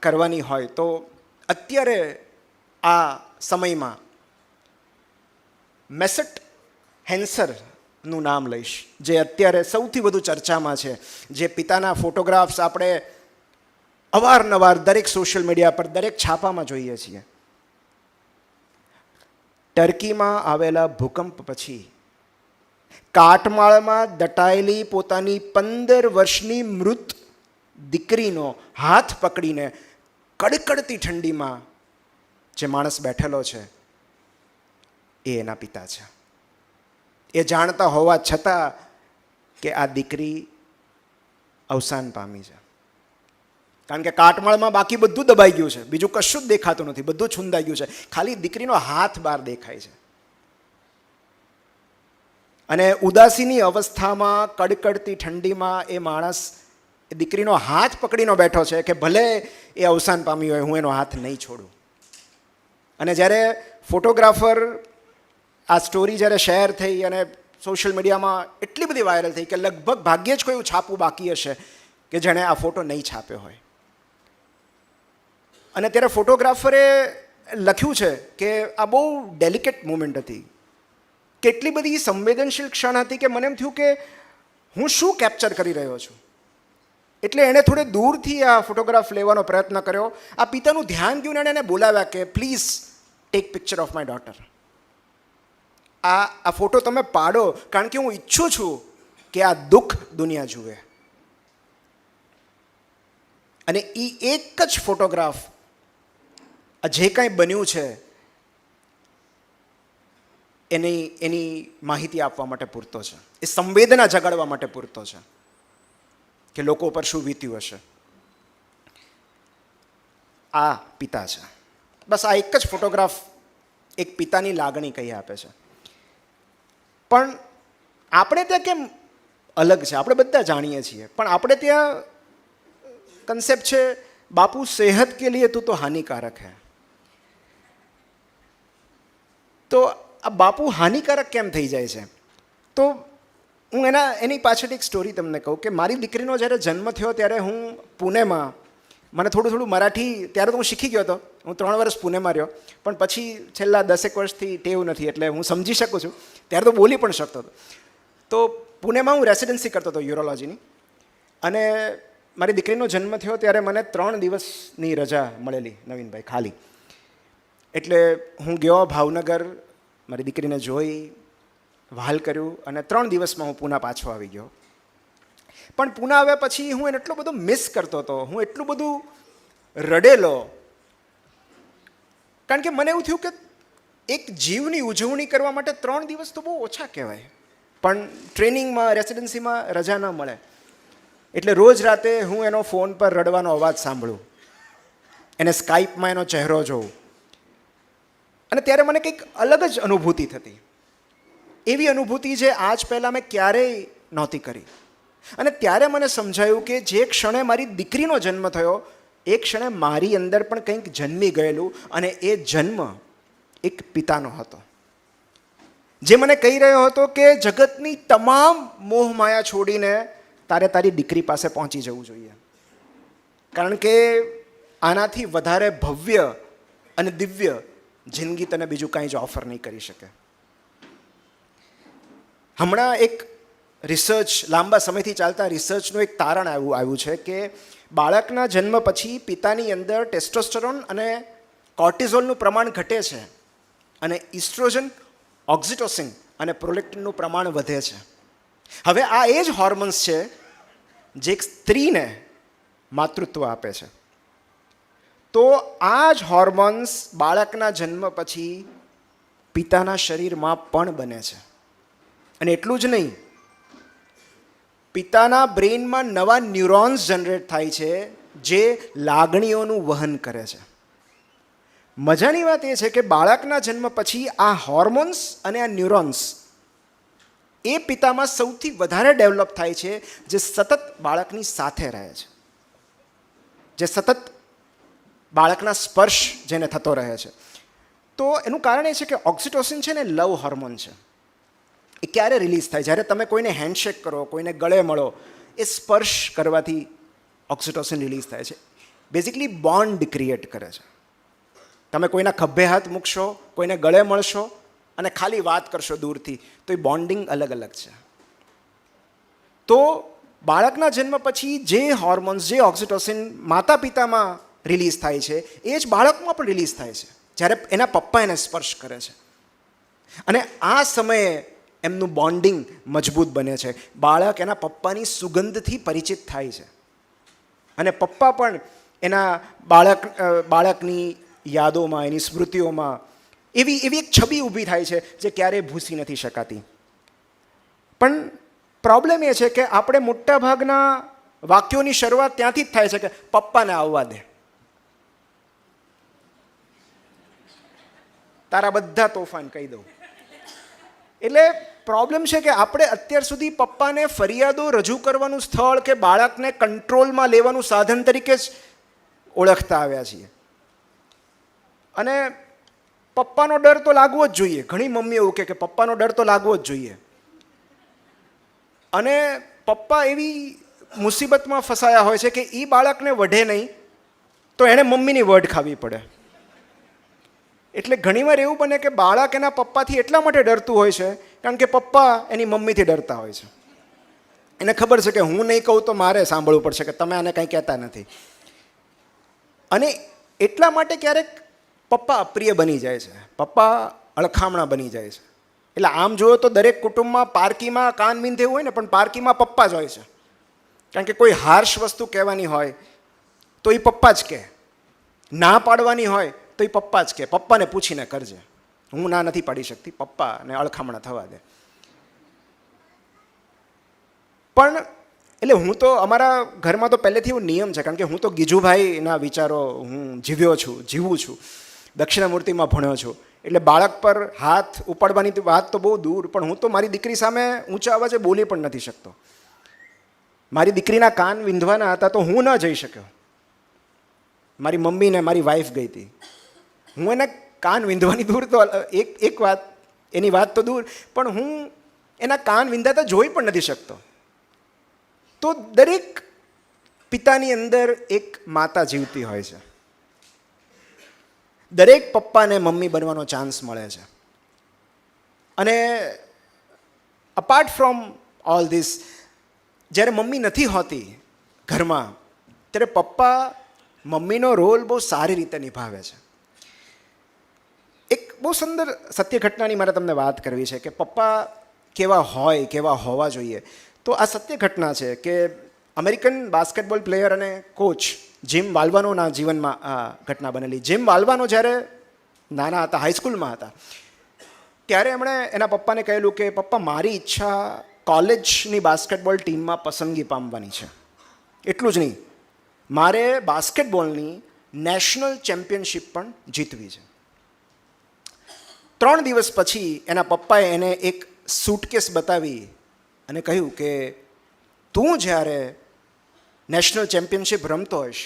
કરવાની હોય તો અત્યારે આ સમયમાં મેસેટ હેન્સરનું નામ લઈશ, જે અત્યારે સૌથી વધુ ચર્ચામાં છે, જે પિતાના ફોટોગ્રાફ્સ આપણે અવારનવાર દરેક સોશિયલ મીડિયા પર દરેક છાપામાં જોઈએ છીએ. ટર્કીમાં આવેલા ભૂકંપ પછી કાટમાળમાં દટાયેલી પોતાની 15 વર્ષની મૃત દીકરીનો હાથ પકડીને કડકડતી ઠંડીમાં જે માણસ બેઠેલો છે એ એના પિતા છે. એ જાણતા હોવા છતાં કે આ દીકરી અવસાન પામી છે. કારણ કે કાટમાળમાં બાકી બધું દબાઈ ગયું છે, બીજું કશું જ દેખાતું નથી, બધું છૂંદાઈ ગયું છે, ખાલી દીકરીનો હાથ બહાર દેખાય છે. અને ઉદાસીની અવસ્થામાં કડકડતી ઠંડીમાં એ માણસ એ દીકરીનો હાથ પકડીને બેઠો છે કે ભલે એ અવસાન પામી હોય, હું એનો હાથ નહીં છોડું. અને જ્યારે ફોટોગ્રાફર આ સ્ટોરી જ્યારે શેર થઈ અને સોશિયલ મીડિયામાં એટલી બધી વાયરલ થઈ કે લગભગ ભાગ્યે જ કોઈ એવું છાપવું બાકી હશે કે જેણે આ ફોટો નહીં છાપ્યો હોય. અને ત્યારે ફોટોગ્રાફરે લખ્યું છે કે આ બહુ ડેલિકેટ મુમેન્ટ હતી, કેટલી બધી સંવેદનશીલ ક્ષણ હતી કે મને એમ થયું કે હું શું કેપ્ચર કરી રહ્યો છું. એટલે એણે થોડે દૂરથી આ ફોટોગ્રાફ લેવાનો પ્રયત્ન કર્યો. આ પિતાનું ધ્યાન ગયું ને એને બોલાવ્યા કે please take picture of my daughter. આ ફોટો તમે પાડો, કારણ કે હું ઈચ્છું છું કે આ દુઃખ દુનિયા જુએ. અને એ એક જ ફોટોગ્રાફ આ જે કાંઈ બન્યું છે એની માહિતી આપવા માટે પૂરતો છે, એ સંવેદના જગાડવા માટે પૂરતો છે કે લોકો પર શું વીત્યું હશે. આ પિતા છે. બસ આ એક જ ફોટોગ્રાફ એક પિતાની લાગણી કહી આપે છે. પણ આપણે ત્યાં કેમ અલગ છે? આપણે બધા જાણીએ છીએ, પણ આપણે ત્યાં કન્સેપ્ટ છે બાપુ સેહત કે લીએ તું તો હાનિકારક હૈ. તો આ બાપુ હાનિકારક કેમ થઈ જાય છે? તો હું એની પાછળ એક સ્ટોરી તમને કહું કે મારી દીકરીનો જ્યારે જન્મ થયો ત્યારે હું પુણેમાં, મને થોડું મરાઠી ત્યારે તો હું શીખી ગયો હતો, હું 3 વર્ષ પુણેમાં રહ્યો, પણ પછી છેલ્લા 10 વર્ષથી ટેવ નથી, એટલે હું સમજી શકું છું. ત્યારે તો બોલી પણ શકતો હતો. તો પુણેમાં હું રેસિડન્સી કરતો હતો યુરોલોજીની, અને મારી દીકરીનો જન્મ થયો ત્યારે મને 3 દિવસની રજા મળેલી નવીનભાઈ, ખાલી. એટલે હું ગયો ભાવનગર, મારી દીકરીને જોઈ, વહાલ કર્યું, અને 3 દિવસમાં હું પૂના પાછો આવી ગયો. પણ પૂના આવ્યા પછી હું એને એટલો બધો મિસ કરતો હતો, હું એટલું બધું રડેલો, કારણ કે મને એવું થયું કે એક જીવની ઉજવણી કરવા માટે 3 દિવસ તો બહુ ઓછા કહેવાય, પણ ટ્રેનિંગમાં રેસિડન્સીમાં રજા ન મળે. એટલે રોજ રાતે હું એનો ફોન પર રડવાનો અવાજ સાંભળું, એને સ્કાઈપમાં એનો ચહેરો જોઉં, અને ત્યારે મને કંઈક અલગ જ અનુભૂતિ થતી, એવી અનુભૂતિ જે આજ પહેલાં મેં ક્યારેય નહોતી કરી. અને ત્યારે મને સમજાયું કે જે ક્ષણે મારી દીકરીનો જન્મ થયો એ ક્ષણે મારી અંદર પણ કંઈક જન્મી ગયેલું, અને એ જન્મ એક પિતાનો હતો, જે મને કહી રહ્યો હતો કે જગતની તમામ મોહમાયા છોડીને તારે તારી દીકરી પાસે પહોંચી જવું જોઈએ, કારણ કે આનાથી વધારે ભવ્ય અને દિવ્ય જિંદગી તને બીજું કાંઈ જ ઓફર નહીં કરી શકે. હમણાં એક રિસર્ચ, લાંબા સમયથી ચાલતા રિસર્ચનું એક તારણ આવ્યું છે કે બાળકના જન્મ પછી પિતાની અંદર ટેસ્ટોસ્ટેરોન અને કોર્ટિઝોલનું પ્રમાણ ઘટે છે, અને ઇસ્ટ્રોજન, ઓક્સિટોસિન અને પ્રોલેક્ટિનનું પ્રમાણ વધે છે. હવે આ એ જ હોર્મોન્સ છે જે એક સ્ત્રીને માતૃત્વ આપે છે. તો આ જ હોર્મોન્સ બાળકના જન્મ પછી પિતાના શરીરમાં પણ બને છે. અને એટલું જ નહીં, પિતાના બ્રેઇનમાં નવા ન્યુરોન્સ જનરેટ થાય છે જે લાગણીઓનું વહન કરે છે. મજાની વાત એ છે કે બાળકના જન્મ પછી આ હોર્મોન્સ અને આ ન્યુરોન્સ એ પિતામાં સૌથી વધારે ડેવલપ થાય છે, જે સતત બાળકની સાથે રહે છે, જે સતત બાળકના સ્પર્શ જેને થતો રહે છે. તો એનું કારણ એ છે કે ઓક્સિટોસિન છે ને લવ હોર્મોન છે. એ ક્યારે રિલીઝ થાય? જ્યારે તમે કોઈને હેન્ડશેક કરો, કોઈને ગળે મળો, એ સ્પર્શ કરવાથી ઓક્સિટોસિન રિલીઝ થાય છે. બેઝિકલી બોન્ડ ક્રિએટ કરે છે. તમે કોઈના ખભે હાથ મૂકશો, કોઈને ગળે મળશો અને ખાલી વાત કરશો દૂરથી, તો એ બોન્ડિંગ અલગ અલગ છે. તો બાળકના જન્મ પછી જે હોર્મોન્સ, જે ઓક્સિટોસિન માતા પિતામાં રિલીઝ થાય છે, એ જ બાળકમાં પણ રિલીઝ થાય છે જ્યારે એના પપ્પા એને સ્પર્શ કરે છે. અને આ સમયે એમનું બોન્ડિંગ મજબૂત બને છે. બાળક એના પપ્પાની સુગંધથી પરિચિત થાય છે અને પપ્પા પણ એના બાળકની યાદોમાં, એની સ્મૃતિઓમાં એવી એક છબી ઊભી થાય છે જે ક્યારેય ભૂસી નથી શકાતી. પણ પ્રોબ્લેમ એ છે કે આપણે મોટાભાગના વાક્યોની શરૂઆત ત્યાંથી જ થાય છે કે પપ્પાને આવવા દે, તારા બધા તોફાન કહી દઉં. એટલે પ્રોબ્લેમ છે કે આપણે અત્યાર સુધી પપ્પાને ફરિયાદો રજૂ કરવાનું સ્થળ કે બાળકને કંટ્રોલમાં લેવાનું સાધન તરીકે જ ઓળખતા આવ્યા છીએ. અને પપ્પાનો ડર તો લાગવો જ જોઈએ. ઘણી મમ્મી એવું કે પપ્પાનો ડર તો લાગવો જ જોઈએ. અને પપ્પા એવી મુસીબતમાં ફસાયા હોય છે કે એ બાળકને વઢે નહીં તો એણે મમ્મીની વઢ ખાવી પડે. એટલે ઘણીવાર એવું બને કે બાળક એના પપ્પાથી એટલા માટે ડરતું હોય છે કારણ કે પપ્પા એની મમ્મીથી ડરતા હોય છે. એને ખબર છે કે હું નહીં કહું તો મારે સાંભળવું પડશે કે તમે આને કંઈ કહેતા નથી. અને એટલા માટે ક્યારેક પપ્પા અપ્રિય બની જાય છે, પપ્પા અળખામણા બની જાય છે. એટલે આમ જોયો તો દરેક કુટુંબમાં પારકીમાં કાન વીંધેવું હોય ને, પણ પારકીમાં પપ્પા જ હોય છે. કારણ કે કોઈ હાર્શ વસ્તુ કહેવાની હોય તો એ પપ્પા જ કહે, ના પાડવાની હોય તો એ પપ્પા જ કહે, પપ્પાને પૂછીને કરજે, હું ના નથી પાડી શકતી, પપ્પાને અળખામણા થવા દે. પણ એટલે હું તો અમારા ઘરમાં તો પહેલેથી એવો નિયમ છે, કારણ કે હું તો ગીજુભાઈના વિચારો હું જીવું છું, દક્ષિણામૂર્તિમાં ભણ્યો છું. એટલે બાળક પર હાથ ઉપાડવાની વાત તો બહુ દૂર, પણ હું તો મારી દીકરી સામે ઊંચા અવાજે બોલી પણ નથી શકતો. મારી દીકરીના કાન વિંધવાના હતા તો હું ન જઈ શક્યો. મારી મમ્મીને મારી વાઈફ ગઈ હતી, હું એને કાન વિંધવાની દૂર તો એક વાત, એની વાત તો દૂર, પણ હું એના કાન વિંધાતા જોઈ પણ નથી શકતો. તો દરેક પિતાની અંદર એક માતા જીવતી હોય છે. દરેક પપ્પાને મમ્મી બનવાનો ચાન્સ મળે છે. અને અપાર્ટ ફ્રોમ ઓલ ધીસ, જ્યારે મમ્મી નથી હોતી ઘરમાં, ત્યારે પપ્પા મમ્મીનો રોલ બહુ સારી રીતે નિભાવે છે. એક બહુ સુંદર સત્ય ઘટનાની મારે તમને વાત કરવી છે કે પપ્પા કેવા હોય, કેવા હોવા જોઈએ. તો આ સત્ય ઘટના છે કે અમેરિકન બાસ્કેટબોલ પ્લેયર અને કોચ જીમ વાલ્વાનોના જીવનમાં આ ઘટના બનેલી. જીમ વાલ્વાનો જ્યારે નાના હતા, હાઈસ્કૂલમાં હતા, ત્યારે એમણે એના પપ્પાને કહેલું કે પપ્પા, મારી ઈચ્છા કોલેજની બાસ્કેટબોલ ટીમમાં પસંદગી પામવાની છે. એટલું જ નહીં, મારે બાસ્કેટબોલની નેશનલ ચેમ્પિયનશિપ પણ જીતવી છે. 3 દિવસ પછી એના પપ્પાએ એને એક સૂટકેસ બતાવી અને કહ્યું કે તું જ્યારે નેશનલ ચેમ્પિયનશિપ રમતો હોઈશ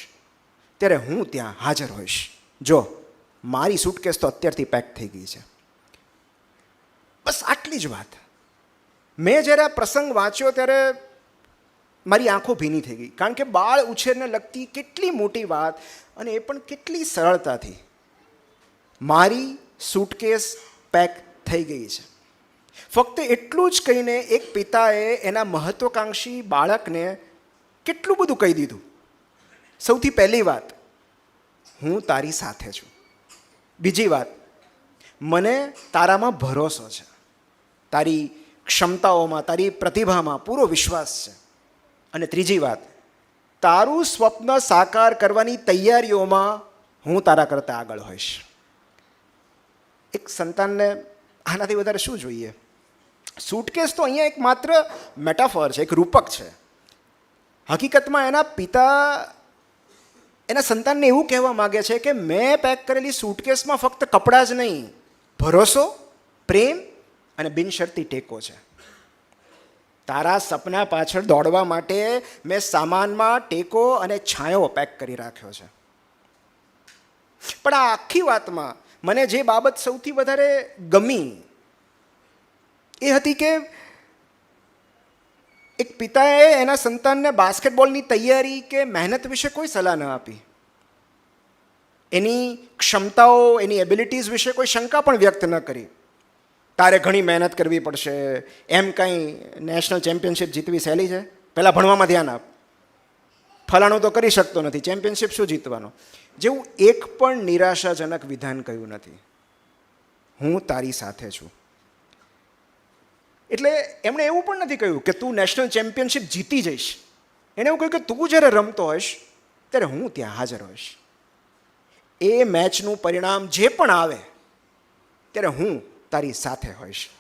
ત્યારે હું ત્યાં હાજર હોઈશ. જો મારી સૂટકેસ તો અત્યારથી પેક થઈ ગઈ છે. બસ આટલી જ વાત. મેં જ્યારે આ પ્રસંગ વાંચ્યો ત્યારે મારી આંખો ભીની થઈ ગઈ, કારણ કે બાળ ઉછેરને લગતી કેટલી મોટી વાત, અને એ પણ કેટલી સરળતાથી. મારી સૂટકેસ પેક થઈ ગઈ છે. ફક્ત એટલું જ કહીને એક પિતાએ એના મહત્વાકાંક્ષી બાળકને કેટલું બધું કહી દીધું. સૌથી પહેલી વાત, હું તારી સાથે છું. બીજી વાત, મને તારામાં ભરોસો છે, તારી ક્ષમતાઓમાં, તારી પ્રતિભામાં પૂરો વિશ્વાસ છે. અને ત્રીજી વાત, તારું સ્વપ્ન સાકાર કરવાની તૈયારીઓમાં હું તારા કરતાં આગળ હોઈશ. એક સંતાનને આનાથી વધારે શું જોઈએ? સૂટકેસ તો અહીંયા એક માત્ર મેટાફોર છે, એક રૂપક છે. હકીકતમાં એના પિતા એના સંતાનને એવું કહેવા માગે છે કે મેં પેક કરેલી સૂટકેસમાં ફક્ત કપડાં જ નહીં, ભરોસો, પ્રેમ અને બિનશરતી ટેકો છે. તારા સપના પાછળ દોડવા માટે મેં સામાનમાં ટેકો અને છાંયો પેક કરી રાખ્યો છે. પણ આ આખી વાતમાં મને જે બાબત સૌથી વધારે ગમી એ હતી કે એક પિતાએ એના સંતાનને બાસ્કેટબોલની તૈયારી કે મહેનત વિશે કોઈ સલાહ ન આપી. એની ક્ષમતાઓ, એની એબિલિટીઝ વિશે કોઈ શંકા પણ વ્યક્ત ન કરી. તારે ઘણી મહેનત કરવી પડશે, એમ કાંઈ નેશનલ ચેમ્પિયનશિપ જીતવી સહેલી છે? પહેલાં ભણવામાં ધ્યાન આપ. ફલાણું તો કરી શકતો નથી, ચેમ્પિયનશિપ શું જીતવાનો? જેવું એક પણ નિરાશાજનક વિધાન કહ્યું નથી. હું તારી સાથે છું. એટલે એમણે એવું પણ નથી કહ્યું કે તું નેશનલ ચેમ્પિયનશિપ જીતી જઈશ. એણે એવું કહ્યું કે તું જ્યારે રમતો હોઈશ ત્યારે હું ત્યાં હાજર હોઈશ. એ મેચનું પરિણામ જે પણ આવે ત્યારે હું તારી સાથે હોઈશ.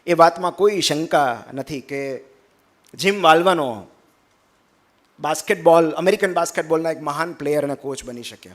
એ વાતમાં કોઈ શંકા નથી કે જીમ વાલ્વાનો બાસ્કેટબોલ, અમેરિકન બાસ્કેટબોલના એક મહાન પ્લેયર અને કોચ બની શક્યા.